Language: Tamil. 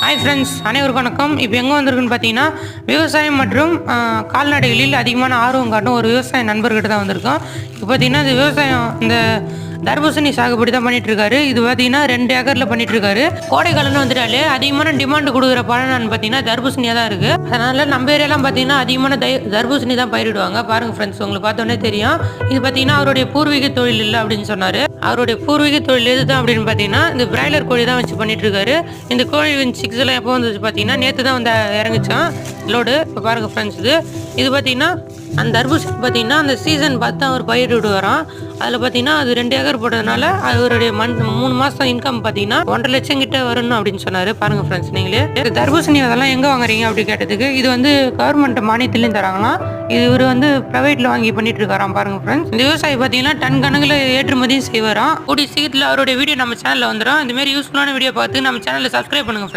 ஹாய் ஃப்ரெண்ட்ஸ், அனைவருக்கும் வணக்கம். இப்போ எங்கே வந்திருக்குன்னு பார்த்தீங்கன்னா, விவசாயம் மற்றும் கால்நடைகளில் அதிகமான ஆர்வம் காட்டும் ஒரு விவசாய நண்பர்கிட்ட தான் வந்திருக்கோம். இப்போ பார்த்தீங்கன்னா இந்த விவசாயம் இந்த தர்பூசணி சாகுபடி தான் பண்ணிகிட்ருக்காரு. இது பார்த்தீங்கன்னா 2 ஏக்கரில் பண்ணிகிட்ருக்காரு. கோடை காலம்னு வந்துட்டாலே அதிகமான டிமாண்டு கொடுக்குற பழம்னு பார்த்தீங்கன்னா தர்பூசணியாக தான் இருக்குது. அதனால் நம்ம ஏரியாலாம் பார்த்தீங்கன்னா அதிகமான தர்பூசணி தான் பயிரிடுவாங்க. பாருங்கள் ஃப்ரெண்ட்ஸ், உங்களுக்கு பார்த்தோன்னே தெரியும். இது பார்த்தீங்கன்னா அவருடைய பூர்வீக தொழில் இல்லை அப்படின்னு சொன்னார். அவருடைய பூர்வீக தொழில் எது தான் அப்படின்னு பார்த்தீங்கன்னா இந்த பிராய்லர் கோழி தான் வச்சு பண்ணிகிட்ருக்காரு. இந்த கோழி சிக்ஸ் எல்லாம் எப்போ வந்துச்சு பார்த்தீங்கன்னா நேற்று தான் வந்து இறங்குச்சான் லோடு. இப்போ பாருங்கள் ஃப்ரெண்ட்ஸ், இது பார்த்தீங்கன்னா அந்த தர்பூசணி பார்த்தீங்கன்னா அந்த சீசன் பார்த்து அவர் பயிரிட்டு வரோம். அதில் பார்த்தீங்கன்னா அது 2 ஏக்கர் போட்டதுனால அவருடைய 3 மாதம் இன்கம் பார்த்தீங்கன்னா 1.5 லட்சம் கிட்ட வரணும் அப்படின்னு சொன்னார். பாருங்கள் ஃப்ரெண்ட்ஸ், நீங்களே இந்த தர்பூசணி அதெல்லாம் எங்கே வாங்குறீங்க அப்படி கேட்டதுக்கு இது வந்து கவர்மெண்ட் மானியத்துலேயும் தராங்களாம். இது இவர் வந்து ப்ரைவேட்டில் வாங்கி பண்ணிட்டு இருக்காராம். பாருங்கள் ஃப்ரெண்ட்ஸ், இந்த விவசாயி பார்த்தீங்கன்னா டன் கணக்கில் ஏற்றுமதியும் செய்வாராம். கூடிய சீக்கிரத்தில் அவருடைய வீடியோ நம்ம சேனலில் வந்துடும். இந்தமாரி யூஸ்ஃபுல்லான வீடியோ பார்த்து நம்ம சேனலில் சப்ஸ்கிரைப் பண்ணுங்கள்.